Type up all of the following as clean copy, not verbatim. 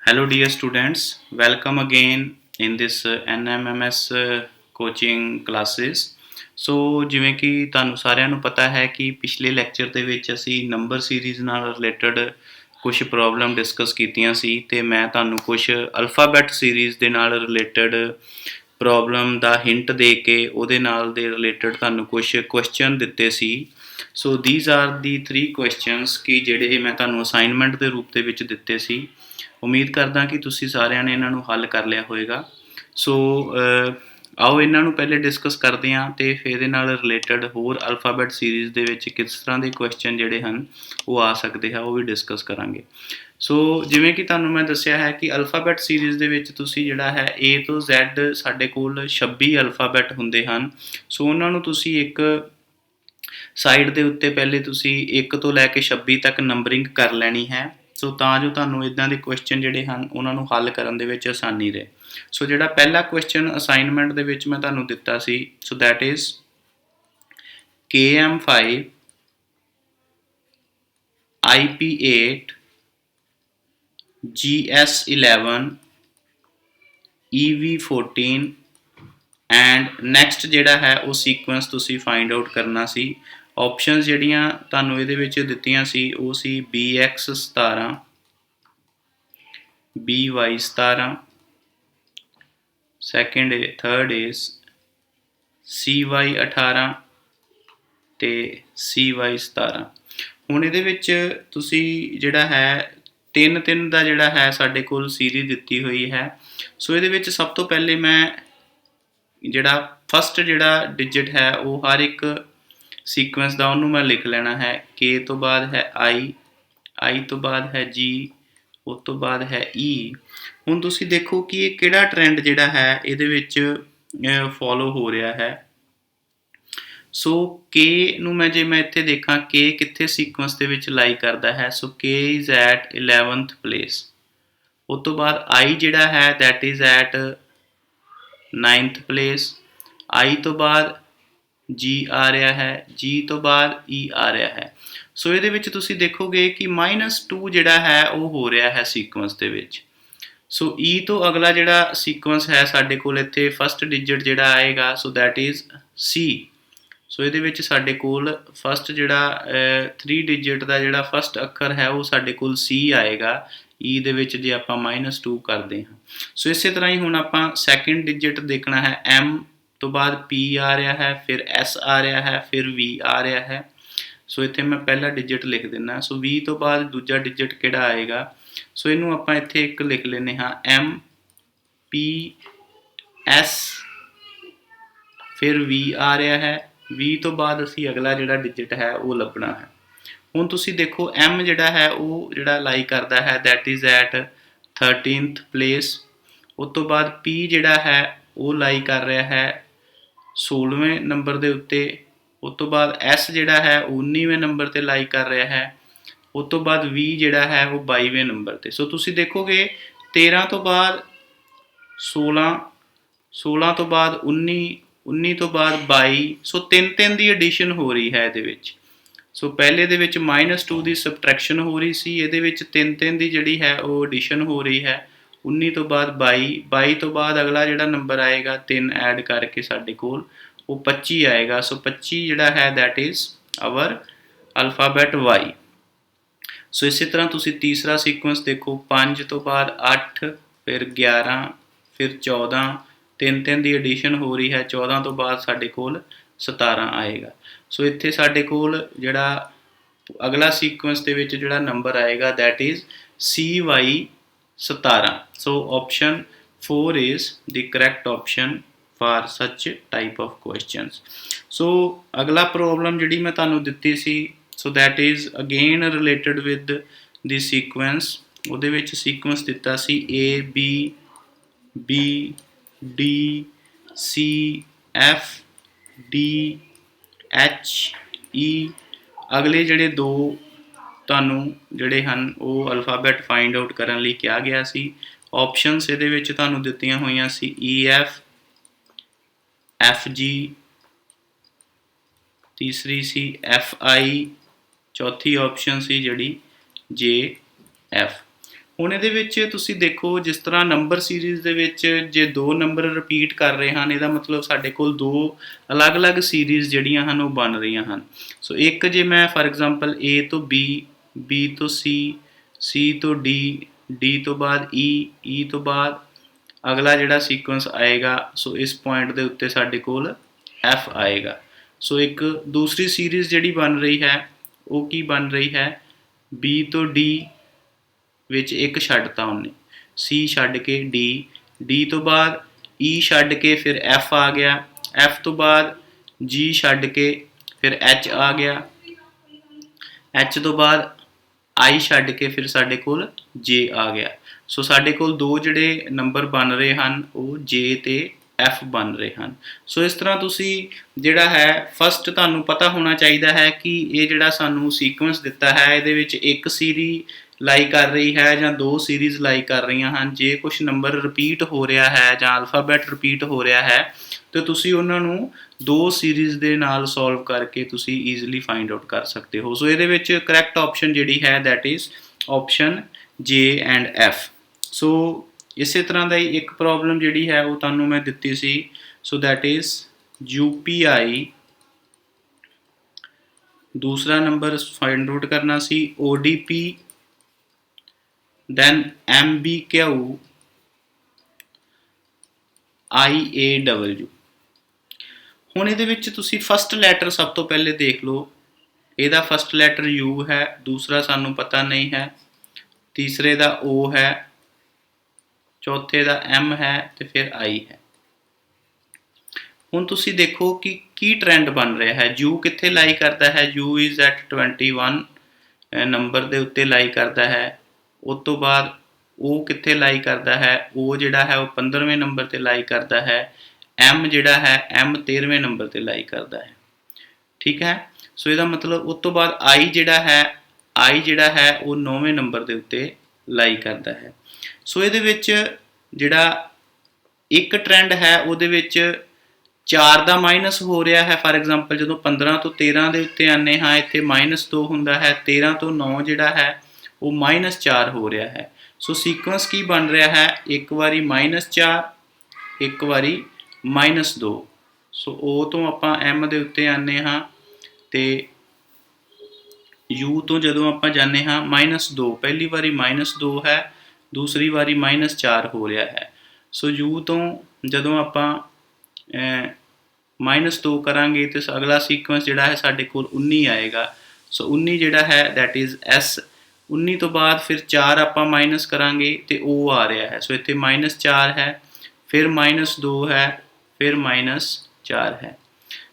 Hello dear students, welcome again in this NMMS coaching classes। ਸੋ ਜਿਵੇਂ ਕਿ ਤੁਹਾਨੂੰ ਸਾਰਿਆਂ ਨੂੰ ਪਤਾ ਹੈ ਕਿ ਪਿਛਲੇ ਲੈਕਚਰ ਦੇ ਵਿੱਚ ਅਸੀਂ ਨੰਬਰ ਸੀਰੀਜ਼ ਨਾਲ ਰਿਲੇਟਡ ਕੁਝ ਪ੍ਰੋਬਲਮ ਡਿਸਕਸ ਕੀਤੀਆਂ ਸੀ ਤੇ ਮੈਂ ਤੁਹਾਨੂੰ ਕੁਝ ਅਲਫਾਬੈਟ ਸੀਰੀਜ਼ ਦੇ ਨਾਲ ਰਿਲੇਟਡ ਪ੍ਰੋਬਲਮ ਦਾ ਹਿੰਟ ਦੇ ਕੇ ਉਹਦੇ ਨਾਲ ਦੇ ਰਿਲੇਟਡ ਤੁਹਾਨੂੰ ਕੁਝ ਕੁਐਸਚਨ ਦਿੱਤੇ ਸੀ। So these are the 3 questions ਕਿ ਜਿਹੜੇ ਮੈਂ ਤੁਹਾਨੂੰ ਅਸਾਈਨਮੈਂਟ ਦੇ ਰੂਪ ਦੇ ਵਿੱਚ ਦਿੱਤੇ ਸੀ। ਉਮੀਦ ਕਰਦਾ ਕਿ ਤੁਸੀਂ ਸਾਰਿਆਂ ਨੇ ਇਹਨਾਂ ਨੂੰ ਹੱਲ ਕਰ ਲਿਆ ਹੋਵੇਗਾ। ਸੋ ਆਓ ਇਹਨਾਂ ਨੂੰ ਪਹਿਲੇ ਡਿਸਕਸ ਕਰਦੇ ਹਾਂ ਤੇ ਫਿਰ ਇਹਦੇ ਨਾਲ ਰਿਲੇਟਡ ਹੋਰ ਅਲਫਾਬੈਟ ਸੀਰੀਜ਼ ਦੇ ਵਿੱਚ ਕਿਸ ਤਰ੍ਹਾਂ ਦੇ ਕੁਐਸਚਨ ਜਿਹੜੇ ਹਨ ਉਹ ਆ ਸਕਦੇ ਆ, ਉਹ ਵੀ ਡਿਸਕਸ ਕਰਾਂਗੇ। ਸੋ ਜਿਵੇਂ ਕਿ ਤੁਹਾਨੂੰ ਮੈਂ ਦੱਸਿਆ ਹੈ ਕਿ ਅਲਫਾਬੈਟ ਸੀਰੀਜ਼ ਦੇ ਵਿੱਚ ਤੁਸੀਂ ਜਿਹੜਾ ਹੈ A ਤੋਂ Z ਸਾਡੇ ਕੋਲ 26 ਅਲਫਾਬੈਟ ਹੁੰਦੇ ਹਨ। ਸੋ ਉਹਨਾਂ ਨੂੰ ਤੁਸੀਂ ਇੱਕ ਸਾਈਡ ਦੇ ਉੱਤੇ ਪਹਿਲੇ ਤੁਸੀਂ 1 ਤੋਂ ਲੈ ਕੇ 26 ਤੱਕ ਨੰਬਰਿੰਗ ਕਰ ਲੈਣੀ ਹੈ। ਸੋ ਤਾਂ ਜੋ ਤੁਹਾਨੂੰ ਇੱਦਾਂ ਦੇ ਕੁਐਸਚਨ ਜਿਹੜੇ ਹਨ ਉਹਨਾਂ ਨੂੰ ਹੱਲ ਕਰਨ ਦੇ ਵਿੱਚ ਆਸਾਨੀ ਰਹੇ। ਸੋ ਜਿਹੜਾ ਪਹਿਲਾ ਕੁਐਸਚਨ ਅਸਾਈਨਮੈਂਟ ਦੇ ਵਿੱਚ ਮੈਂ ਤੁਹਾਨੂੰ ਦਿੱਤਾ ਸੀ, so that is KM5 IP8 GS11 EV14 and next ਜਿਹੜਾ ਹੈ ਉਹ ਸੀਕੁਐਂਸ ਤੁਸੀਂ ਫਾਈਂਡ ਆਊਟ ਕਰਨਾ ਸੀ। ਆਪਸ਼ਨਸ ਜਿਹੜੀਆਂ ਤੁਹਾਨੂੰ ਇਹਦੇ ਵਿੱਚ ਦਿੱਤੀਆਂ ਸੀ ਉਹ ਸੀ BX17 BY17 third is CY18 ਤੇ CY17। ਹੁਣ ਇਹਦੇ ਵਿੱਚ ਤੁਸੀਂ ਜਿਹੜਾ ਹੈ ਤਿੰਨ ਦਾ ਜਿਹੜਾ ਹੈ ਸਾਡੇ ਕੋਲ ਸੀਰੀਜ਼ ਦਿੱਤੀ ਹੋਈ ਹੈ। ਸੋ ਇਹਦੇ ਵਿੱਚ ਸਭ ਤੋਂ ਪਹਿਲੇ ਮੈਂ ਜਿਹੜਾ ਫਸਟ ਜਿਹੜਾ ਡਿਜਿਟ ਹੈ ਉਹ ਹਰ ਇੱਕ ਸੀਕੁਐਂਸ ਦਾ ਉਹਨੂੰ ਮੈਂ ਲਿਖ ਲੈਣਾ ਹੈ। K ਤੋਂ ਬਾਅਦ ਹੈ I ਤੋਂ ਬਾਅਦ ਹੈ G, ਉਸ ਤੋਂ ਬਾਅਦ ਹੈ E। ਹੁਣ ਤੁਸੀਂ ਦੇਖੋ ਕਿ ਇਹ ਕਿਹੜਾ ਟ੍ਰੈਂਡ ਜਿਹੜਾ ਹੈ ਇਹਦੇ ਵਿੱਚ ਫੋਲੋ ਹੋ ਰਿਹਾ ਹੈ। ਸੋ K ਨੂੰ ਮੈਂ ਇੱਥੇ ਦੇਖਾਂ K ਕਿੱਥੇ ਸੀਕੁਐਂਸ ਦੇ ਵਿੱਚ ਲਾਈ ਕਰਦਾ ਹੈ। ਸੋ K is at 11th place. ਉਸ ਤੋਂ ਬਾਅਦ I ਜਿਹੜਾ ਹੈ that is at 9th place. I ਤੋਂ ਬਾਅਦ G ਆ ਰਿਹਾ ਹੈ, G ਤੋਂ ਬਾਅਦ E ਆ ਰਿਹਾ ਹੈ। ਸੋ ਇਹਦੇ ਵਿੱਚ ਤੁਸੀਂ ਦੇਖੋਗੇ ਕਿ -2 ਜਿਹੜਾ ਹੈ ਉਹ ਹੋ ਰਿਹਾ ਹੈ ਸੀਕੁਐਂਸ ਦੇ ਵਿੱਚ। ਸੋ E ਤੋਂ ਅਗਲਾ ਜਿਹੜਾ ਸੀਕੁਐਂਸ ਹੈ ਸਾਡੇ ਕੋਲ ਇੱਥੇ ਫਸਟ ਡਿਜਿਟ ਜਿਹੜਾ ਆਏਗਾ, ਸੋ ਦੈਟ ਇਜ਼ C। ਸੋ ਇਹਦੇ ਵਿੱਚ ਸਾਡੇ ਕੋਲ ਫਸਟ ਜਿਹੜਾ 3 ਡਿਜਿਟ ਦਾ ਜਿਹੜਾ ਫਸਟ ਅੱਖਰ ਹੈ ਉਹ ਸਾਡੇ ਕੋਲ C ਆਏਗਾ E ਦੇ ਵਿੱਚ ਜੇ ਆਪਾਂ -2 ਕਰਦੇ ਹਾਂ। ਸੋ ਇਸੇ ਤਰ੍ਹਾਂ ਹੀ ਹੁਣ ਆਪਾਂ ਸੈਕਿੰਡ ਡਿਜਿਟ ਦੇਖਣਾ ਹੈ। M ਤੋਂ ਬਾਅਦ P ਆ ਰਿਹਾ ਹੈ, ਫਿਰ S ਆ ਰਿਹਾ ਹੈ, ਫਿਰ V ਆ ਰਿਹਾ ਹੈ। ਸੋ ਇੱਥੇ ਮੈਂ ਪਹਿਲਾ ਡਿਜਿਟ ਲਿਖ ਦਿੰਦਾ। ਸੋ V ਤੋਂ ਬਾਅਦ ਦੂਜਾ ਡਿਜਿਟ ਕਿਹੜਾ ਆਏਗਾ, ਸੋ ਇਹਨੂੰ ਆਪਾਂ ਇੱਥੇ ਇੱਕ ਲਿਖ ਲੈਂਦੇ ਹਾਂ M P S, ਫਿਰ V ਆ ਰਿਹਾ ਹੈ। V ਤੋਂ ਬਾਅਦ ਅਸੀਂ ਅਗਲਾ ਜਿਹੜਾ ਡਿਜਿਟ ਹੈ ਉਹ ਲੱਭਣਾ ਹੈ। ਹੁਣ ਤੁਸੀਂ ਦੇਖੋ M ਜਿਹੜਾ ਹੈ ਉਹ ਜਿਹੜਾ ਲਾਈ ਕਰਦਾ ਹੈ that is at 13th place. ਉਸ ਤੋਂ ਬਾਅਦ P ਜਿਹੜਾ ਹੈ ਉਹ ਲਾਈ ਕਰ ਰਿਹਾ ਹੈ 16ਵੇਂ ਨੰਬਰ ਦੇ ਉੱਤੇ। ਉਸ ਤੋਂ ਬਾਅਦ S ਜਿਹੜਾ ਹੈ 19ਵੇਂ ਨੰਬਰ 'ਤੇ ਲਾਈ ਕਰ ਰਿਹਾ ਹੈ। ਉਸ ਤੋਂ ਬਾਅਦ V ਜਿਹੜਾ ਹੈ ਉਹ 22ਵੇਂ ਨੰਬਰ 'ਤੇ। ਸੋ ਤੁਸੀਂ ਦੇਖੋਗੇ 13 ਤੋਂ ਬਾਅਦ 16, 16 ਤੋਂ ਬਾਅਦ 19, 19 ਤੋਂ ਬਾਅਦ 22। ਸੋ 3 ਦੀ ਐਡੀਸ਼ਨ ਹੋ ਰਹੀ ਹੈ ਇਹਦੇ ਵਿੱਚ। ਸੋ ਪਹਿਲੇ ਦੇ ਵਿੱਚ -2 ਦੀ ਸਬਟਰੈਕਸ਼ਨ ਹੋ ਰਹੀ ਸੀ, ਇਹਦੇ ਵਿੱਚ 3 ਦੀ ਜਿਹੜੀ ਹੈ ਉਹ ਐਡੀਸ਼ਨ ਹੋ ਰਹੀ ਹੈ। 19 ਤੋਂ ਬਾਅਦ 22, 22 ਤੋਂ ਬਾਅਦ ਅਗਲਾ ਜਿਹੜਾ ਨੰਬਰ ਆਏਗਾ 3 ਐਡ ਕਰਕੇ ਸਾਡੇ ਕੋਲ ਉਹ 25 ਆਏਗਾ। ਸੋ 25 ਜਿਹੜਾ ਹੈ that is our alphabet Y। ਸੋ ਇਸੇ ਤਰ੍ਹਾਂ ਤੁਸੀਂ ਤੀਸਰਾ ਸੀਕੁਐਂਸ ਦੇਖੋ 5 ਤੋਂ ਬਾਅਦ 8, ਫਿਰ 11, ਫਿਰ 14। 3 ਦੀ ਐਡੀਸ਼ਨ ਹੋ ਰਹੀ ਹੈ। 14 ਤੋਂ ਬਾਅਦ ਸਾਡੇ ਕੋਲ 17 ਆਏਗਾ। ਸੋ ਇੱਥੇ ਸਾਡੇ ਕੋਲ ਜਿਹੜਾ ਅਗਲਾ ਸੀਕੁਐਂਸ ਦੇ ਵਿੱਚ ਜਿਹੜਾ ਨੰਬਰ ਆਏਗਾ that is CY17। So option 4 is the correct option for such type of questions. So ਅਗਲਾ ਪ੍ਰੋਬਲਮ ਜਿਹੜੀ ਮੈਂ ਤੁਹਾਨੂੰ ਦਿੱਤੀ ਸੀ, so that is again related with the sequence. ਉਹਦੇ ਵਿੱਚ ਸੀਕੁਐਂਸ ਦਿੱਤਾ ਸੀ A B B D C F D H E। ਅਗਲੇ ਜਿਹੜੇ ਦੋ ਤੁਹਾਨੂੰ ਜਿਹੜੇ ਹਨ ਉਹ ਅਲਫਾਬੈਟ ਫਾਈਂਡ ਆਊਟ ਕਰਨ ਲਈ ਕਿਹਾ ਗਿਆ ਸੀ। ਆਪਸ਼ਨਸ ਇਹਦੇ ਵਿੱਚ ਤੁਹਾਨੂੰ ਦਿੱਤੀਆਂ ਹੋਈਆਂ ਸੀ EF FG, ਤੀਸਰੀ ਸੀ FI, ਚੌਥੀ ਆਪਸ਼ਨ ਸੀ ਜਿਹੜੀ JF। ਹੁਣ ਇਹਦੇ ਵਿੱਚ ਤੁਸੀਂ ਦੇਖੋ ਜਿਸ ਤਰ੍ਹਾਂ ਨੰਬਰ ਸੀਰੀਜ਼ ਦੇ ਵਿੱਚ ਜੇ ਦੋ ਨੰਬਰ ਰਿਪੀਟ ਕਰ ਰਹੇ ਹਨ, ਇਹਦਾ ਮਤਲਬ ਸਾਡੇ ਕੋਲ ਦੋ ਅਲੱਗ-ਅਲੱਗ ਸੀਰੀਜ਼ ਜਿਹੜੀਆਂ ਹਨ ਉਹ ਬਣ ਰਹੀਆਂ ਹਨ। ਸੋ ਇੱਕ ਜੇ ਮੈਂ ਫਾਰ ਐਗਜ਼ਾਮਪਲ A ਤੋਂ B, B ਤੋਂ C, C ਤੋਂ D, D ਤੋਂ ਬਾਅਦ E, E ਤੋਂ ਬਾਅਦ ਅਗਲਾ ਜਿਹੜਾ ਸੀਕੁਐਂਸ ਆਏਗਾ, ਸੋ ਇਸ ਪੁਆਇੰਟ ਦੇ ਉੱਤੇ ਸਾਡੇ ਕੋਲ F ਆਏਗਾ। ਸੋ ਇੱਕ ਦੂਸਰੀ ਸੀਰੀਜ਼ ਜਿਹੜੀ ਬਣ ਰਹੀ ਹੈ ਉਹ ਕੀ ਬਣ ਰਹੀ ਹੈ, B ਤੋਂ D ਵਿੱਚ ਇੱਕ ਛੱਡਤਾ ਉਹਨੇ, C ਛੱਡ ਕੇ D, D ਤੋਂ ਬਾਅਦ E ਛੱਡ ਕੇ ਫਿਰ F ਆ ਗਿਆ, F ਤੋਂ ਬਾਅਦ G ਛੱਡ ਕੇ ਫਿਰ H ਆ ਗਿਆ, H ਤੋਂ ਬਾਅਦ I ਛੱਡ ਕੇ ਫਿਰ ਸਾਡੇ ਕੋਲ J ਆ ਗਿਆ। ਸੋ ਸਾਡੇ ਕੋਲ ਦੋ ਜਿਹੜੇ ਨੰਬਰ ਬਣ ਰਹੇ ਹਨ ਉਹ J ਤੇ F ਬਣ ਰਹੇ ਹਨ। ਸੋ ਇਸ ਤਰ੍ਹਾਂ ਤੁਸੀਂ ਜਿਹੜਾ ਹੈ ਫਸਟ ਤੁਹਾਨੂੰ ਪਤਾ ਹੋਣਾ ਚਾਹੀਦਾ ਹੈ ਕਿ ਇਹ ਜਿਹੜਾ ਸਾਨੂੰ ਸੀਕੁਐਂਸ ਦਿੱਤਾ ਹੈ ਇਹਦੇ ਵਿੱਚ ਇੱਕ ਸੀਰੀ ਲਾਈ ਕਰ ਰਹੀ ਹੈ ਜਾਂ ਦੋ ਸੀਰੀਜ਼ ਲਾਈ ਕਰ ਰਹੀਆਂ ਹਨ। ਜੇ ਕੁਝ ਨੰਬਰ ਰਿਪੀਟ ਹੋ ਰਿਹਾ ਹੈ ਜਾਂ ਅਲਫਾਬੈਟ ਰਿਪੀਟ ਹੋ ਰਿਹਾ ਹੈ ਤੇ ਤੁਸੀਂ ਉਹਨਾਂ ਨੂੰ ਦੋ ਸੀਰੀਜ਼ ਦੇ ਨਾਲ ਸੋਲਵ ਕਰਕੇ ਤੁਸੀਂ ਈਜ਼ੀਲੀ ਫਾਈਂਡ ਆਊਟ ਕਰ ਸਕਦੇ ਹੋ। ਸੋ ਇਹਦੇ ਵਿੱਚ ਕਰੈਕਟ ਆਪਸ਼ਨ ਜਿਹੜੀ ਹੈ that is option J and F। ਸੋ ਇਸੇ ਤਰ੍ਹਾਂ ਦਾ ਹੀ ਇੱਕ ਪ੍ਰੋਬਲਮ ਜਿਹੜੀ ਹੈ ਉਹ ਤੁਹਾਨੂੰ ਮੈਂ ਦਿੱਤੀ ਸੀ। ਸੋ ਦੈਟ ਇਜ਼ UPI, ਦੂਸਰਾ ਨੰਬਰ ਫਾਈਂਡ ਆਊਟ ਕਰਨਾ ਸੀ ODP, then MBQ, IAW। ਹੁਣ ਇਹਦੇ ਵਿੱਚ ਤੁਸੀਂ ਫਸਟ ਲੈਟਰ ਸਭ ਤੋਂ ਪਹਿਲੇ ਦੇਖ ਲਓ, ਇਹਦਾ ਫਸਟ ਲੈਟਰ U ਹੈ, ਦੂਸਰਾ ਸਾਨੂੰ ਪਤਾ ਨਹੀਂ ਹੈ, ਤੀਸਰੇ ਦਾ O ਹੈ, ਚੌਥੇ ਦਾ M ਹੈ ਤੇ ਫਿਰ I ਹੈ। ਹੁਣ ਤੁਸੀਂ ਦੇਖੋ ਕਿ ਕੀ ਟ੍ਰੈਂਡ ਬਣ ਰਿਹਾ ਹੈ। U ਕਿੱਥੇ ਲਾਈ ਕਰਦਾ ਹੈ, U ਇਜ਼ ਐਟ 21 ਨੰਬਰ ਦੇ ਉੱਤੇ ਲਾਈ ਕਰਦਾ ਹੈ। ਉਸ ਤੋਂ ਬਾਅਦ O ਕਿੱਥੇ ਲਾਈ ਕਰਦਾ ਹੈ, O ਜਿਹੜਾ ਹੈ ਉਹ 15ਵੇਂ ਨੰਬਰ ਤੇ ਲਾਈ ਕਰਦਾ ਹੈ। M ਜਿਹੜਾ ਹੈ M 13ਵੇਂ ਨੰਬਰ ਤੇ ਲਾਈ ਕਰਦਾ ਹੈ। ਠੀਕ ਹੈ। ਸੋ ਇਹਦਾ ਮਤਲਬ ਉਸ ਤੋਂ ਬਾਅਦ I ਜਿਹੜਾ ਹੈ ਉਹ 9ਵੇਂ ਨੰਬਰ ਦੇ ਉੱਤੇ ਲਾਈ ਕਰਦਾ ਹੈ। ਸੋ ਇਹਦੇ ਵਿੱਚ ਜਿਹੜਾ ਇੱਕ ਟ੍ਰੈਂਡ ਹੈ ਉਹਦੇ ਵਿੱਚ 4 ਦਾ ਮਾਈਨਸ ਹੋ ਰਿਹਾ ਹੈ। ਫਾਰ ਐਗਜ਼ਾਮਪਲ ਜਦੋਂ 15 ਤੋਂ 13 ਦੇ ਉੱਤੇ ਆਉਂਦੇ ਹਾਂ ਇੱਥੇ -2 ਹੁੰਦਾ ਹੈ, 13 ਤੋਂ 9 ਜਿਹੜਾ ਹੈ ਉਹ -4 ਹੋ ਰਿਹਾ ਹੈ। ਸੋ ਸੀਕੁਐਂਸ ਕੀ ਬਣ ਰਿਹਾ ਹੈ, ਇੱਕ ਵਾਰੀ -4, ਇੱਕ ਵਾਰੀ -2। ਸੋ O ਤੋਂ ਆਪਾਂ M ਦੇ ਉੱਤੇ ਆਉਂਦੇ ਹਾਂ ਤੇ U ਤੋਂ ਜਦੋਂ ਆਪਾਂ ਜਾਂਦੇ ਹਾਂ -2, ਪਹਿਲੀ ਵਾਰੀ -2 ਹੈ, ਦੂਸਰੀ ਵਾਰੀ -4 ਹੋ ਰਿਹਾ ਹੈ। ਸੋ U ਤੋਂ ਜਦੋਂ ਆਪਾਂ -2 ਕਰਾਂਗੇ ਤੇ ਅਗਲਾ ਸੀਕੁਐਂਸ ਜਿਹੜਾ ਹੈ ਸਾਡੇ ਕੋਲ 19 ਆਏਗਾ। ਸੋ 19 ਜਿਹੜਾ ਹੈ ਦੈਟ ਇਜ਼ S। 19 ਤੋਂ ਬਾਅਦ ਫਿਰ 4 ਆਪਾਂ ਮਾਈਨਸ ਕਰਾਂਗੇ ਤੇ O ਆ ਰਿਹਾ ਹੈ। ਸੋ ਇੱਥੇ -4 ਹੈ, ਫਿਰ -2 ਹੈ, ਫਿਰ -4 ਹੈ।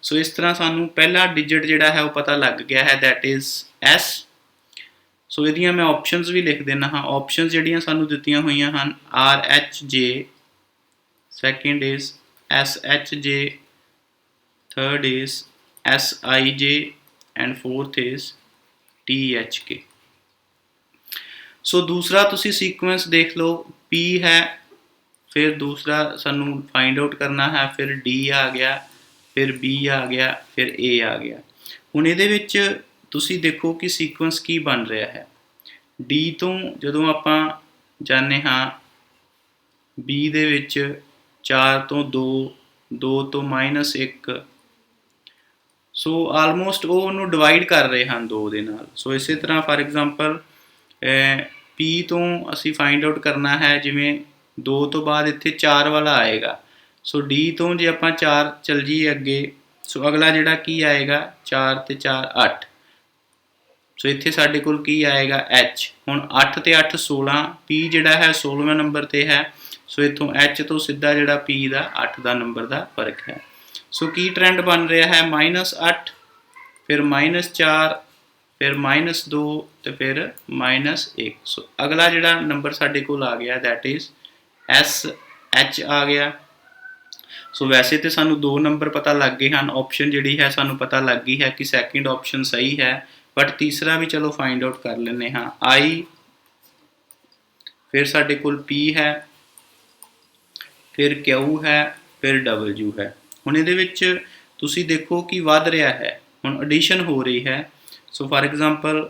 ਸੋ ਇਸ ਤਰ੍ਹਾਂ ਸਾਨੂੰ ਪਹਿਲਾ ਡਿਜਿਟ ਜਿਹੜਾ ਹੈ ਉਹ ਪਤਾ ਲੱਗ ਗਿਆ ਹੈ ਦੈਟ ਇਜ਼ S। ਸੋ ਇਹਦੀਆਂ ਮੈਂ ਆਪਸ਼ਨਸ ਵੀ ਲਿਖ ਦਿੰਦਾ ਹਾਂ। ਆਪਸ਼ਨਸ ਜਿਹੜੀਆਂ ਸਾਨੂੰ ਦਿੱਤੀਆਂ ਹੋਈਆਂ ਹਨ RHJ, second is SHJ, third is SIJ and fourth is THK। ਸੋ ਦੂਸਰਾ ਤੁਸੀਂ ਸੀਕੁਐਂਸ ਦੇਖ ਲਓ, P ਹੈ, ਫਿਰ ਦੂਸਰਾ ਸਾਨੂੰ ਫਾਈਂਡ ਆਊਟ ਕਰਨਾ ਹੈ, ਫਿਰ D ਆ ਗਿਆ, ਫਿਰ B ਆ ਗਿਆ, ਫਿਰ A ਆ ਗਿਆ। ਹੁਣ ਇਹਦੇ ਵਿੱਚ ਤੁਸੀਂ ਦੇਖੋ ਕਿ ਸੀਕੁਐਂਸ ਕੀ ਬਣ ਰਿਹਾ ਹੈ। D ਤੋਂ ਜਦੋਂ ਆਪਾਂ ਜਾਂਦੇ ਹਾਂ B ਦੇ ਵਿੱਚ 4 ਤੋਂ 2, 2 ਤੋਂ -1, ਸੋ ਆਲਮੋਸਟ ਉਹ ਉਹਨੂੰ ਡਿਵਾਈਡ ਕਰ ਰਹੇ ਹਨ 2 ਦੇ ਨਾਲ। ਸੋ ਇਸੇ ਤਰ੍ਹਾਂ ਫਾਰ ਐਗਜ਼ਾਮਪਲ P ਤੋਂ ਅਸੀਂ ਫਾਈਂਡ ਆਊਟ ਕਰਨਾ ਹੈ, ਜਿਵੇਂ 2 ਤੋਂ ਬਾਅਦ ਇੱਥੇ 4 ਵਾਲਾ ਆਏਗਾ। ਸੋ D ਤੋਂ ਜੇ ਆਪਾਂ 4 ਚੱਲ ਜਾਈਏ ਅੱਗੇ, ਸੋ ਅਗਲਾ ਜਿਹੜਾ ਕੀ ਆਏਗਾ 4 ਤੇ 4 8। ਸੋ ਇੱਥੇ ਸਾਡੇ ਕੋਲ ਕੀ ਆਏਗਾ H। ਹੁਣ 8 ਤੇ 8 16, P ਜਿਹੜਾ ਹੈ 16ਵੇਂ ਨੰਬਰ ਤੇ ਹੈ। ਸੋ ਇੱਥੋਂ H ਤੋਂ ਸਿੱਧਾ ਜਿਹੜਾ P ਦਾ 8 ਦਾ ਨੰਬਰ ਦਾ ਫਰਕ ਹੈ। ਸੋ ਕੀ ਟ੍ਰੈਂਡ ਬਣ ਰਿਹਾ ਹੈ -8, ਫਿਰ -4, ਫਿਰ -2 ਤੇ ਫਿਰ -1। ਸੋ ਅਗਲਾ ਜਿਹੜਾ ਨੰਬਰ ਸਾਡੇ ਕੋਲ ਆ ਗਿਆ ਦੈਟ ਇਜ਼ SH ਆ ਗਿਆ। ਸੋ ਵੈਸੇ ਤੇ ਸਾਨੂੰ 2 ਨੰਬਰ ਪਤਾ ਲੱਗ ਗਏ ਹਨ। ਆਪਸ਼ਨ ਜਿਹੜੀ ਹੈ ਸਾਨੂੰ ਪਤਾ ਲੱਗ ਗਈ ਹੈ ਕਿ ਸੈਕਿੰਡ ਆਪਸ਼ਨ ਸਹੀ ਹੈ, ਬਟ ਤੀਸਰਾ ਵੀ ਚਲੋ ਫਾਈਂਡ ਆਊਟ ਕਰ ਲੈਂਦੇ ਹਾਂ। I, ਫਿਰ ਸਾਡੇ ਕੋਲ P ਹੈ, ਫਿਰ Q ਹੈ, ਫਿਰ W ਹੈ। ਹੁਣ ਇਹਦੇ ਵਿੱਚ ਤੁਸੀਂ ਦੇਖੋ ਕਿ ਵੱਧ ਰਿਹਾ ਹੈ, ਹੁਣ ਐਡੀਸ਼ਨ ਹੋ ਰਹੀ ਹੈ। ਸੋ ਫਾਰ ਐਗਜ਼ਾਮਪਲ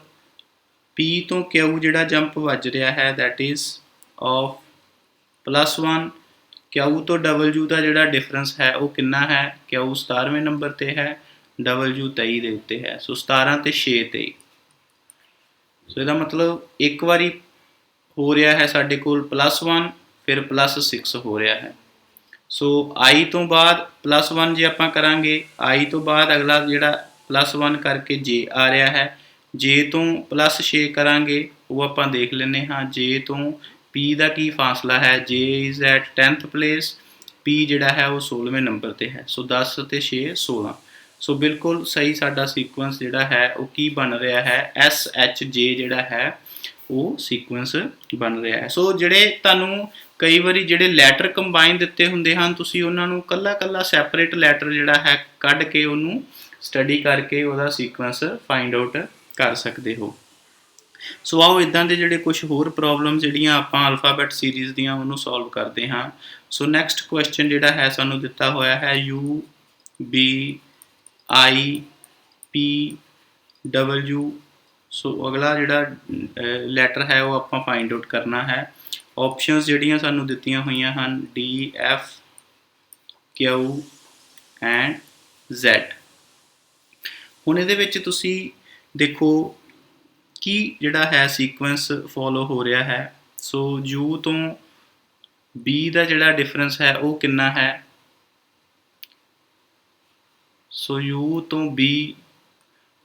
P ਤੋਂ Q ਜਿਹੜਾ ਜੰਪ ਵੱਜ ਰਿਹਾ ਹੈ that is of +1, Q ਤੋਂ W ਦਾ ਜਿਹੜਾ ਡਿਫਰੈਂਸ ਹੈ ਉਹ ਕਿੰਨਾ ਹੈ, Q 17ਵੇਂ ਨੰਬਰ ਤੇ ਹੈ, W 23 ਦੇ ਉੱਤੇ ਹੈ। ਸੋ 17 ਤੇ 6 23। ਸੋ ਇਹਦਾ ਮਤਲਬ ਇੱਕ ਵਾਰੀ ਹੋ ਰਿਹਾ ਹੈ ਸਾਡੇ ਕੋਲ +1 ਫਿਰ +6 ਹੋ ਰਿਹਾ ਹੈ। ਸੋ I ਤੋਂ ਬਾਅਦ +1 ਜੇ ਆਪਾਂ ਕਰਾਂਗੇ, I ਤੋਂ ਬਾਅਦ ਅਗਲਾ ਜਿਹੜਾ +1 ਕਰਕੇ J ਆ ਰਿਹਾ ਹੈ, J ਤੋਂ +6 ਕਰਾਂਗੇ ਉਹ ਆਪਾਂ ਦੇਖ ਲੈਂਦੇ ਹਾਂ। J ਤੋਂ P ਦਾ ਕੀ ਫਾਸਲਾ ਹੈ, J is at 10th place, P ਜਿਹੜਾ ਹੈ ਉਹ 16ਵੇਂ ਨੰਬਰ ਤੇ ਹੈ। ਸੋ 10 ਤੇ 6 16। ਸੋ ਬਿਲਕੁਲ ਸਹੀ ਸਾਡਾ ਸੀਕੁਐਂਸ ਜਿਹੜਾ ਹੈ ਉਹ ਕੀ ਬਣ ਰਿਹਾ ਹੈ, SHJ ਜਿਹੜਾ ਹੈ ਉਹ ਸੀਕੁਐਂਸ ਬਣ ਰਿਹਾ ਹੈ। ਸੋ ਜਿਹੜੇ ਤੁਹਾਨੂੰ ਕਈ ਵਾਰੀ ਜਿਹੜੇ ਲੈਟਰ ਕੰਬਾਈਨ ਦਿੱਤੇ ਹੁੰਦੇ ਹਨ, ਤੁਸੀਂ ਉਹਨਾਂ ਨੂੰ ਕੱਲਾ ਕੱਲਾ ਸੈਪਰੇਟ ਲੈਟਰ ਜਿਹੜਾ ਹੈ ਕੱਢ ਕੇ ਉਹਨੂੰ ਸਟੱਡੀ ਕਰਕੇ ਉਹਦਾ ਸੀਕੁਐਂਸ ਫਾਈਂਡ ਆਊਟ ਕਰ ਸਕਦੇ ਹੋ। ਸੋ ਆਓ ਇੱਦਾਂ ਦੇ ਜਿਹੜੇ ਕੁਝ ਹੋਰ ਪ੍ਰੋਬਲਮ ਜਿਹੜੀਆਂ ਆਪਾਂ ਅਲਫਾਬੈਟ ਸੀਰੀਜ਼ ਦੀਆਂ ਉਹਨੂੰ ਸੋਲਵ ਕਰਦੇ ਹਾਂ। ਸੋ ਨੈਕਸਟ ਕੁਐਸਚਨ ਜਿਹੜਾ ਹੈ ਸਾਨੂੰ ਦਿੱਤਾ ਹੋਇਆ ਹੈ U B I P W। ਸੋ ਅਗਲਾ ਜਿਹੜਾ ਲੈਟਰ ਹੈ ਉਹ ਆਪਾਂ ਫਾਈਂਡ ਆਊਟ ਕਰਨਾ ਹੈ। ਆਪਸ਼ਨਸ ਜਿਹੜੀਆਂ ਸਾਨੂੰ ਦਿੱਤੀਆਂ ਹੋਈਆਂ ਹਨ D F Q and Z। ਹੁਣ ਇਹਦੇ ਵਿੱਚ ਤੁਸੀਂ ਦੇਖੋ ਕੀ ਜਿਹੜਾ ਹੈ ਸੀਕੁਐਂਸ ਫੋਲੋ ਹੋ ਰਿਹਾ ਹੈ। ਸੋ U ਤੋਂ B ਦਾ ਜਿਹੜਾ ਡਿਫਰੈਂਸ ਹੈ ਉਹ ਕਿੰਨਾ ਹੈ। ਸੋ U ਤੋਂ B।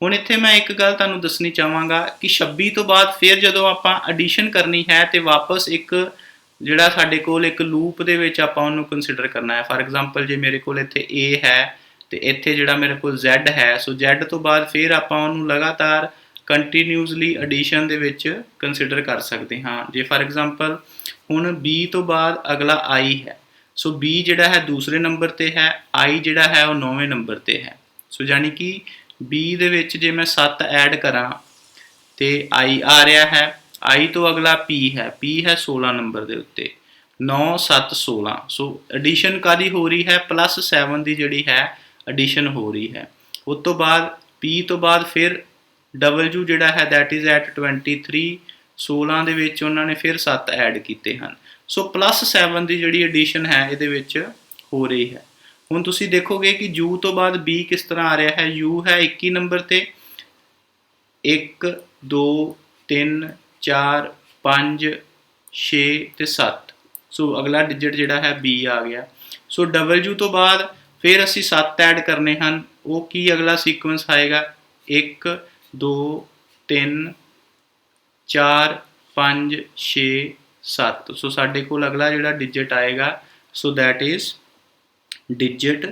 ਹੁਣ ਇੱਥੇ ਮੈਂ ਇੱਕ ਗੱਲ ਤੁਹਾਨੂੰ ਦੱਸਣੀ ਚਾਹਾਂਗਾ ਕਿ 26 ਤੋਂ ਬਾਅਦ ਫਿਰ ਜਦੋਂ ਆਪਾਂ ਐਡੀਸ਼ਨ ਕਰਨੀ ਹੈ ਤੇ ਵਾਪਸ ਇੱਕ ਜਿਹੜਾ ਸਾਡੇ ਕੋਲ ਇੱਕ ਲੂਪ ਦੇ ਵਿੱਚ ਆਪਾਂ ਉਹਨੂੰ ਕੰਸੀਡਰ ਕਰਨਾ ਹੈ। ਫਾਰ ਐਗਜ਼ਾਮਪਲ ਜੇ ਮੇਰੇ ਕੋਲ ਇੱਥੇ A ਹੈ ਤੇ ਇੱਥੇ ਜਿਹੜਾ ਮੇਰੇ ਕੋਲ Z ਹੈ, ਸੋ Z ਤੋਂ ਬਾਅਦ ਫਿਰ ਆਪਾਂ ਉਹਨੂੰ ਲਗਾਤਾਰ ਕੰਟੀਨਿਊਸਲੀ ਐਡੀਸ਼ਨ ਦੇ ਵਿੱਚ ਕੰਸੀਡਰ ਕਰ ਸਕਦੇ ਹਾਂ। ਜੇ ਫਾਰ ਐਗਜ਼ਾਮਪਲ ਹੁਣ B ਤੋਂ ਬਾਅਦ ਅਗਲਾ I ਹੈ, ਸੋ B ਜਿਹੜਾ ਹੈ ਦੂਸਰੇ ਨੰਬਰ ਤੇ ਹੈ, I ਜਿਹੜਾ ਹੈ ਉਹ 9ਵੇਂ ਨੰਬਰ ਤੇ ਹੈ। ਸੋ ਯਾਨੀ ਕਿ B ਦੇ ਵਿੱਚ ਜੇ ਮੈਂ 7 ਐਡ ਕਰਾਂ ਤੇ I ਆ ਰਿਹਾ ਹੈ, I ਤੋਂ ਅਗਲਾ P ਹੈ, P ਹੈ 16 ਨੰਬਰ ਦੇ ਉੱਤੇ, 9 7 16। ਸੋ ਐਡੀਸ਼ਨ ਕਾਹਦੀ ਹੋ ਰਹੀ ਹੈ, +7 ਦੀ ਜਿਹੜੀ ਹੈ ਐਡੀਸ਼ਨ ਹੋ ਰਹੀ ਹੈ। ਉਸ ਤੋਂ ਬਾਅਦ P ਤੋਂ ਬਾਅਦ ਫਿਰ W ਜਿਹੜਾ ਹੈ that is at 23, 16 ਦੇ ਵਿੱਚ ਉਹਨਾਂ ਨੇ ਫਿਰ 7 ਐਡ ਕੀਤੇ ਹਨ। ਸੋ +7 ਦੀ ਜਿਹੜੀ ਐਡੀਸ਼ਨ ਹੈ ਇਹਦੇ ਵਿੱਚ ਹੋ ਰਹੀ ਹੈ। ਹੁਣ ਤੁਸੀਂ ਦੇਖੋਗੇ ਕਿ U ਤੋਂ ਬਾਅਦ B ਕਿਸ ਤਰ੍ਹਾਂ ਆ ਰਿਹਾ ਹੈ। U ਹੈ 21 ਨੰਬਰ ਤੇ, 1 2 3 4 5 6 ਤੇ 7। ਸੋ ਅਗਲਾ ਡਿਜਿਟ ਜਿਹੜਾ ਹੈ B ਆ ਗਿਆ। ਸੋ W ਤੋਂ ਬਾਅਦ ਫਿਰ ਅਸੀਂ 7 ਐਡ ਕਰਨੇ ਹਨ। ਉਹ ਕੀ ਅਗਲਾ ਸੀਕੁਐਂਸ ਆਏਗਾ, 1 2 3 4 5 6 7। ਸੋ ਸਾਡੇ ਕੋਲ ਅਗਲਾ ਜਿਹੜਾ ਡਿਜਿਟ ਆਏਗਾ ਸੋ that is digit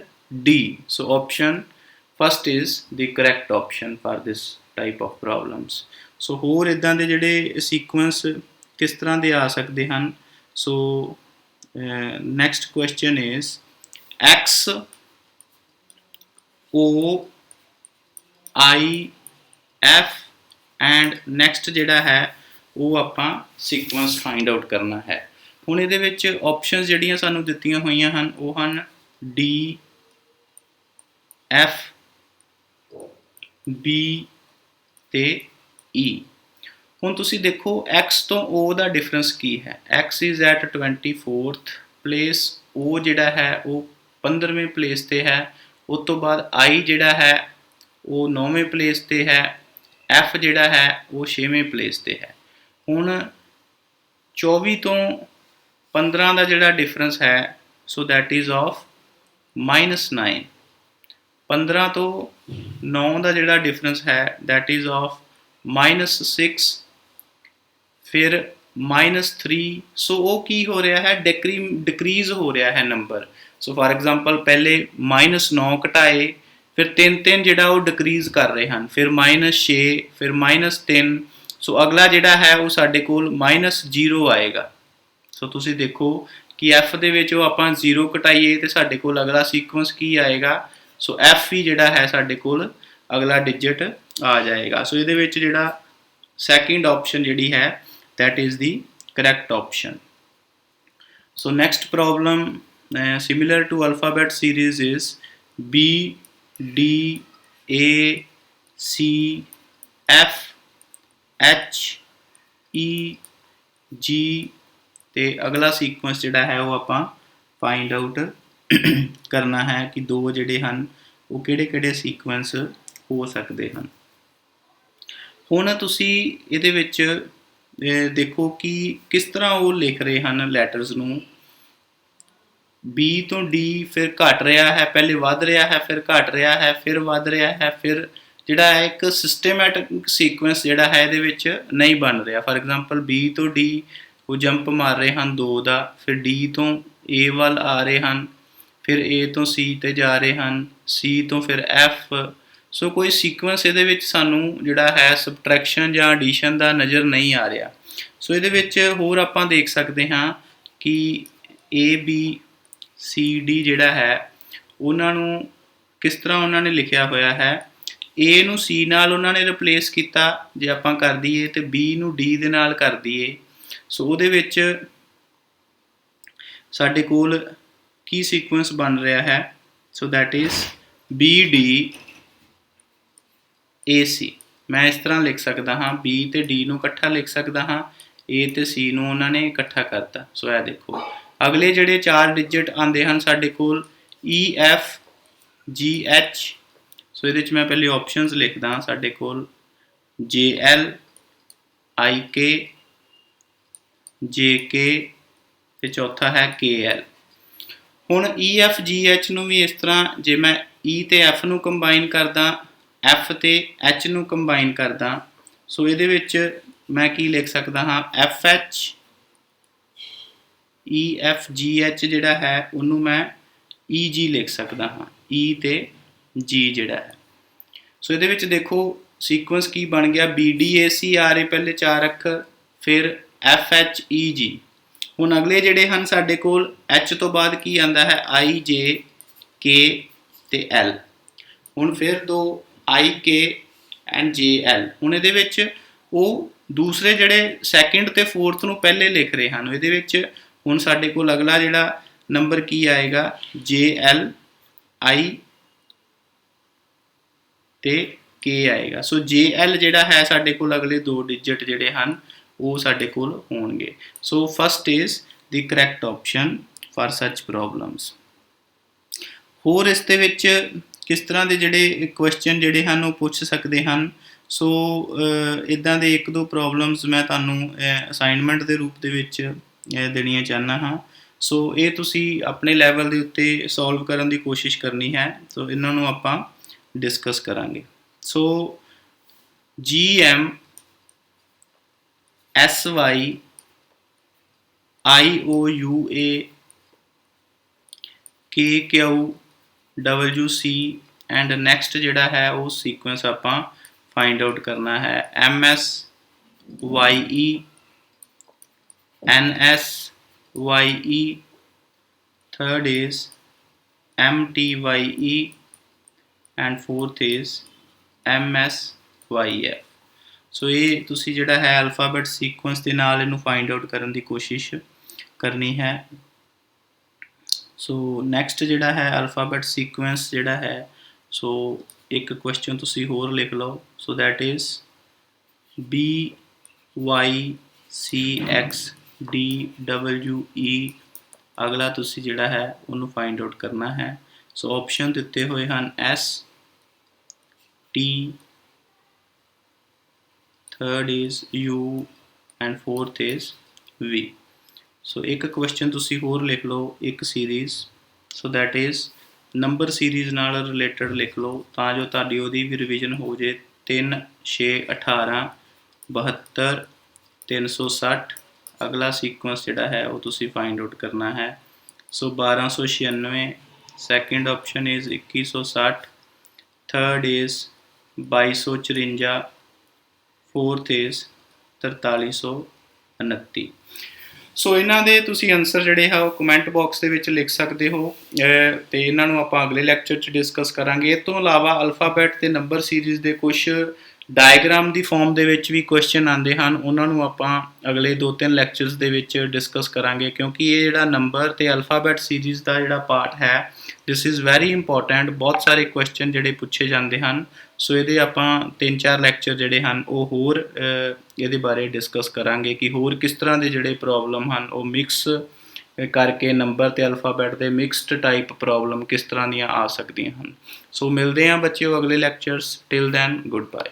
D। So option first is the correct option for this type of problems। So ਹੋਰ ਇਦਾਂ ਦੇ ਜਿਹੜੇ ਸੀਕੁਐਂਸ ਕਿਸ ਤਰ੍ਹਾਂ ਦੇ ਆ ਸਕਦੇ ਹਨ। So next question is X O I F and next ਜਿਹੜਾ ਹੈ ਉਹ ਆਪਾਂ ਸੀਕੁਐਂਸ ਫਾਈਂਡ ਆਊਟ ਕਰਨਾ ਹੈ। ਹੁਣ ਇਹਦੇ ਵਿੱਚ ਆਪਸ਼ਨਸ ਜਿਹੜੀਆਂ ਸਾਨੂੰ ਦਿੱਤੀਆਂ ਹੋਈਆਂ ਹਨ ਉਹ ਹਨ D F B ਤੇ E। ਹੁਣ ਤੁਸੀਂ ਦੇਖੋ X ਤੋਂ O ਦਾ ਡਿਫਰੈਂਸ ਕੀ ਹੈ। X is at 24th place, O ਜਿਹੜਾ ਹੈ ਉਹ 15ਵੇਂ ਪਲੇਸ ਤੇ ਹੈ। ਉਸ ਤੋਂ ਬਾਅਦ I ਜਿਹੜਾ ਹੈ ਉਹ 9ਵੇਂ ਪਲੇਸ ਤੇ ਹੈ, F ਜਿਹੜਾ ਹੈ ਉਹ 6ਵੇਂ ਪਲੇਸ ਤੇ ਹੈ। ਹੁਣ 24 ਤੋਂ 15 ਦਾ ਜਿਹੜਾ ਡਿਫਰੈਂਸ ਹੈ ਸੋ that is of -9। 15 ਤੋਂ 9 ਦਾ ਜਿਹੜਾ ਡਿਫਰੈਂਸ ਹੈ that is of -6 ਫਿਰ -3। ਸੋ ਉਹ ਕੀ ਹੋ ਰਿਹਾ ਹੈ, ਡਿਕਰੀਜ਼ ਹੋ ਰਿਹਾ ਹੈ ਨੰਬਰ। ਸੋ ਫਾਰ ਐਗਜ਼ਾਮਪਲ ਪਹਿਲੇ -9 ਘਟਾਏ, ਫਿਰ 3 ਜਿਹੜਾ ਉਹ ਡਿਕਰੀਜ਼ ਕਰ ਰਹੇ ਹਨ, ਫਿਰ -6 ਫਿਰ -3। ਸੋ ਅਗਲਾ ਜਿਹੜਾ ਹੈ ਉਹ ਸਾਡੇ ਕੋਲ -0 ਆਏਗਾ। ਸੋ ਤੁਸੀਂ ਦੇਖੋ ਕਿ F ਦੇ ਵਿੱਚ ਉਹ ਆਪਾਂ 0 ਘਟਾਈਏ ਤੇ ਸਾਡੇ ਕੋਲ ਅਗਲਾ ਸੀਕੁਐਂਸ ਕੀ ਆਏਗਾ। ਸੋ F ਹੀ ਜਿਹੜਾ ਹੈ ਸਾਡੇ ਕੋਲ ਅਗਲਾ ਡਿਜਿਟ ਆ ਜਾਏਗਾ। ਸੋ ਇਹਦੇ ਵਿੱਚ ਜਿਹੜਾ ਸੈਕਿੰਡ ਆਪਸ਼ਨ ਜਿਹੜੀ ਹੈ that is the correct option। So next problem similar to alphabet series is B D A C F H E G ਤੇ ਅਗਲਾ ਸੀਕੁਐਂਸ ਜਿਹੜਾ ਹੈ ਉਹ ਆਪਾਂ ਫਾਈਂਡ ਆਊਟ ਕਰਨਾ ਹੈ ਕਿ ਦੋ ਜਿਹੜੇ ਹਨ ਉਹ ਕਿਹੜੇ ਸੀਕੁਐਂਸ ਹੋ ਸਕਦੇ ਹਨ। ਹੁਣ ਤੁਸੀਂ ਇਹਦੇ ਵਿੱਚ ਦੇਖੋ ਕਿ ਕਿਸ ਤਰ੍ਹਾਂ ਉਹ ਲਿਖ ਰਹੇ ਹਨ ਲੈਟਰਸ ਨੂੰ। B ਤੋਂ D ਫਿਰ ਘਟ ਰਿਹਾ ਹੈ, ਪਹਿਲੇ ਵੱਧ ਰਿਹਾ ਹੈ, ਫਿਰ ਘਟ ਰਿਹਾ ਹੈ, ਫਿਰ ਵੱਧ ਰਿਹਾ ਹੈ, ਫਿਰ ਜਿਹੜਾ ਹੈ ਇੱਕ ਸਿਸਟੇਮੈਟਿਕ ਸੀਕੁਐਂਸ ਜਿਹੜਾ ਹੈ ਇਹਦੇ ਵਿੱਚ ਨਹੀਂ ਬਣ ਰਿਹਾ। ਫਾਰ ਐਗਜ਼ਾਮਪਲ B ਤੋਂ D ਉਹ ਜੰਪ ਮਾਰ ਰਹੇ ਹਨ 2 ਦਾ, ਫਿਰ D ਤੋਂ A ਵੱਲ ਆ ਰਹੇ ਹਨ, ਫਿਰ A ਤੋਂ C ਤੇ ਜਾ ਰਹੇ ਹਨ, C ਤੋਂ ਫਿਰ F। ਸੋ ਕੋਈ ਸੀਕੁਐਂਸ ਇਹਦੇ ਵਿੱਚ ਸਾਨੂੰ ਜਿਹੜਾ ਹੈ ਸਬਟਰੈਕਸ਼ਨ ਜਾਂ ਐਡੀਸ਼ਨ ਦਾ ਨਜ਼ਰ ਨਹੀਂ ਆ ਰਿਹਾ। ਸੋ ਇਹਦੇ ਵਿੱਚ ਹੋਰ ਆਪਾਂ ਦੇਖ ਸਕਦੇ ਹਾਂ ਕਿ A B C D ਜਿਹੜਾ ਹੈ ਉਹਨਾਂ ਨੂੰ ਕਿਸ ਤਰ੍ਹਾਂ ਉਹਨਾਂ ਨੇ ਲਿਖਿਆ ਹੋਇਆ ਹੈ। A ਨੂੰ C ਨਾਲ ਉਹਨਾਂ ਨੇ ਰਿਪਲੇਸ ਕੀਤਾ ਜੇ ਆਪਾਂ ਕਰ ਦਈਏ, ਤੇ B ਨੂੰ D ਦੇ ਨਾਲ ਕਰ ਦਈਏ। ਸੋ ਉਹਦੇ ਵਿੱਚ ਸਾਡੇ ਕੋਲ ਕੀ ਸੀਕੁਐਂਸ ਬਣ ਰਿਹਾ ਹੈ? ਸੋ that is B D A C। ਮੈਂ ਇਸ ਤਰ੍ਹਾਂ ਲਿਖ ਸਕਦਾ ਹਾਂ, B ਤੇ D ਨੂੰ ਇਕੱਠਾ ਲਿਖ ਸਕਦਾ ਹਾਂ, A ਤੇ C ਨੂੰ ਉਹਨਾਂ ਨੇ ਇਕੱਠਾ ਕਰਤਾ। ਸੋ ਇਹ ਦੇਖੋ ਅਗਲੇ ਜਿਹੜੇ 4 ਡਿਜਿਟ ਆਉਂਦੇ ਹਨ ਸਾਡੇ ਕੋਲ E F G H। ਸੋ ਇਹਦੇ 'ਚ ਮੈਂ ਪਹਿਲੇ ਆਪਸ਼ਨਸ ਲਿਖਦਾ ਹਾਂ, ਸਾਡੇ ਕੋਲ J L I K J K ਤੇ ਚੌਥਾ ਹੈ K L। ਹੁਣ E F G H ਨੂੰ ਵੀ ਇਸ ਤਰ੍ਹਾਂ ਜੇ ਮੈਂ E ਤੇ F ਨੂੰ ਕੰਬਾਈਨ ਕਰਦਾ, F ਤੇ H ਨੂੰ ਕੰਬਾਈਨ ਕਰਦਾ, ਸੋ ਇਹਦੇ ਵਿੱਚ ਮੈਂ ਕੀ ਲਿਖ ਸਕਦਾ ਹਾਂ? F H E F G H ਜਿਹੜਾ ਹੈ ਉਹਨੂੰ ਮੈਂ E G ਲਿਖ ਸਕਦਾ ਹਾਂ, E ਤੇ G ਜਿਹੜਾ ਹੈ। ਸੋ ਇਹਦੇ ਵਿੱਚ ਦੇਖੋ ਸੀਕੁਐਂਸ ਕੀ ਬਣ ਗਿਆ? B D A C ਆ ਰਹੇ ਪਹਿਲੇ 4 ਅੱਖਰ, ਫਿਰ F H E G। ਹੁਣ ਅਗਲੇ ਜਿਹੜੇ ਹਨ ਸਾਡੇ ਕੋਲ H ਤੋਂ ਬਾਅਦ ਕੀ ਆਉਂਦਾ ਹੈ? I J K ਤੇ L। ਹੁਣ ਫਿਰ 2 I K and J L। ਹੁਣ ਇਹਦੇ ਵਿੱਚ ਉਹ ਦੂਸਰੇ ਜਿਹੜੇ ਸੈਕਿੰਡ ਤੇ ਫੋਰਥ ਨੂੰ ਪਹਿਲੇ ਲਿਖ ਰਹੇ ਹਨ। ਇਹਦੇ ਵਿੱਚ ਹੁਣ ਸਾਡੇ ਕੋਲ ਅਗਲਾ ਜਿਹੜਾ ਨੰਬਰ ਕੀ ਆਏਗਾ? J L I ਤੇ K ਆਏਗਾ। ਸੋ J L ਜਿਹੜਾ ਹੈ ਸਾਡੇ ਕੋਲ ਅਗਲੇ 2 ਡਿਜਿਟ ਜਿਹੜੇ ਹਨ ਉਹ ਸਾਡੇ ਕੋਲ ਹੋਣਗੇ। So first is the correct option for ਸੱਚ ਪ੍ਰੋਬਲਮਸ। ਹੋਰ ਇਸ ਦੇ ਵਿੱਚ ਕਿਸ ਤਰ੍ਹਾਂ ਦੇ ਜਿਹੜੇ ਕੁਐਸਚਨ ਜਿਹੜੇ ਹਨ ਉਹ ਪੁੱਛ ਸਕਦੇ ਹਨ। ਸੋ ਇੱਦਾਂ ਦੇ 1-2 ਪ੍ਰੋਬਲਮਸ ਮੈਂ ਤੁਹਾਨੂੰ ਅਸਾਈਨਮੈਂਟ ਦੇ ਰੂਪ ਦੇ ਵਿੱਚ ਦੇਣੀਆਂ ਚਾਹੁੰਦਾ ਹਾਂ। ਸੋ ਇਹ ਤੁਸੀਂ ਆਪਣੇ ਲੈਵਲ ਦੇ ਉੱਤੇ ਸੋਲਵ ਕਰਨ ਦੀ ਕੋਸ਼ਿਸ਼ ਕਰਨੀ ਹੈ। ਸੋ ਇਹਨਾਂ ਨੂੰ ਆਪਾਂ ਡਿਸਕਸ ਕਰਾਂਗੇ। ਸੋ GM SY IOUA KQ WC and next ਜਿਹੜਾ ਹੈ ਉਹ ਸੀਕੁਐਂਸ ਆਪਾਂ ਫਾਈਂਡ ਆਊਟ ਕਰਨਾ ਹੈ। MS YE NS YE, third is MTYE and fourth is MSYF। ਸੋ ਇਹ ਤੁਸੀਂ ਜਿਹੜਾ ਹੈ ਅਲਫਾਬੈਟ ਸੀਕੁਐਂਸ ਦੇ ਨਾਲ ਇਹਨੂੰ ਫਾਈਂਡ ਆਊਟ ਕਰਨ ਦੀ ਕੋਸ਼ਿਸ਼ ਕਰਨੀ ਹੈ। ਸੋ ਨੈਕਸਟ ਜਿਹੜਾ ਹੈ ਅਲਫਾਬੈਟ ਸੀਕੁਐਂਸ ਜਿਹੜਾ ਹੈ, ਸੋ ਇੱਕ ਕੁਐਸਚਨ ਤੁਸੀਂ ਹੋਰ ਲਿਖ ਲਓ। ਸੋ ਦੈਟ ਇਜ਼ BYCXDWE। ਅਗਲਾ ਤੁਸੀਂ ਜਿਹੜਾ ਹੈ ਉਹਨੂੰ ਫਾਈਂਡ ਆਊਟ ਕਰਨਾ ਹੈ। ਸੋ ਆਪਸ਼ਨ ਦਿੱਤੇ ਹੋਏ ਹਨ S T, third is U and fourth is V। ਸੋ ਇੱਕ ਕੁਐਸਚਨ ਤੁਸੀਂ ਹੋਰ ਲਿਖ ਲਓ, ਇੱਕ series. So that is number series ਨਾਲ ਰਿਲੇਟਡ ਲਿਖ ਲਓ ਤਾਂ ਜੋ ਤੁਹਾਡੀ ਉਹਦੀ ਵੀ ਰਿਵੀਜ਼ਨ ਹੋ ਜੇ। 3 6 18 72 360। ਅਗਲਾ ਸੀਕੁਐਂਸ ਜਿਹੜਾ ਹੈ ਉਹ ਤੁਸੀਂ ਫਾਈਂਡ ਆਊਟ ਕਰਨਾ ਹੈ। ਸੋ 1296, second option is 2160, third is 2254, fourth is 4329। ਸੋ ਇਹਨਾਂ ਦੇ ਤੁਸੀਂ ਆਨਸਰ ਜਿਹੜੇ ਹੈ ਉਹ ਕਮੈਂਟ ਬਾਕਸ ਦੇ ਵਿੱਚ ਲਿਖ ਸਕਦੇ ਹੋ ਤੇ ਇਹਨਾਂ ਨੂੰ ਆਪਾਂ ਅਗਲੇ ਲੈਕਚਰ 'ਚ ਡਿਸਕਸ ਕਰਾਂਗੇ। ਇਸ ਤੋਂ ਇਲਾਵਾ ਅਲਫਾਬੈਟ ਤੇ ਨੰਬਰ ਸੀਰੀਜ਼ ਦੇ ਕੁਝ ਡਾਇਗਰਾਮ ਦੀ ਫਾਰਮ ਦੇ ਵਿੱਚ ਵੀ ਕੁਐਸਚਨ ਆਉਂਦੇ ਹਨ, ਉਹਨਾਂ ਨੂੰ ਆਪਾਂ ਅਗਲੇ 2-3 ਲੈਕਚਰਸ ਦੇ ਵਿੱਚ ਡਿਸਕਸ ਕਰਾਂਗੇ, ਕਿਉਂਕਿ ਇਹ ਜਿਹੜਾ ਨੰਬਰ ਤੇ ਅਲਫਾਬੈਟ ਸੀਰੀਜ਼ ਦਾ ਜਿਹੜਾ ਪਾਰਟ ਹੈ ਦਿਸ ਇਜ਼ ਵੈਰੀ ਇੰਪੋਰਟੈਂਟ। ਬਹੁਤ ਸਾਰੇ ਕੁਐਸਚਨ ਜਿਹੜੇ ਪੁੱਛੇ ਜਾਂਦੇ ਹਨ। ਸੋ ਇਹਦੇ ਆਪਾਂ 3-4 ਲੈਕਚਰ ਜਿਹੜੇ ਹਨ ਉਹ ਹੋਰ ਇਹਦੇ ਬਾਰੇ ਡਿਸਕਸ ਕਰਾਂਗੇ ਕਿ ਹੋਰ ਕਿਸ ਤਰ੍ਹਾਂ ਦੇ ਜਿਹੜੇ ਪ੍ਰੋਬਲਮ ਹਨ ਉਹ ਮਿਕਸ ਕਰਕੇ ਨੰਬਰ ਤੇ ਅਲਫਾਬੈਟ ਦੇ ਮਿਕਸਡ ਟਾਈਪ ਪ੍ਰੋਬਲਮ ਕਿਸ ਤਰ੍ਹਾਂ ਦੀਆਂ ਆ ਸਕਦੀਆਂ ਹਨ। ਸੋ ਮਿਲਦੇ ਹਾਂ ਬੱਚਿਓ ਅਗਲੇ lectures. Till then good bye.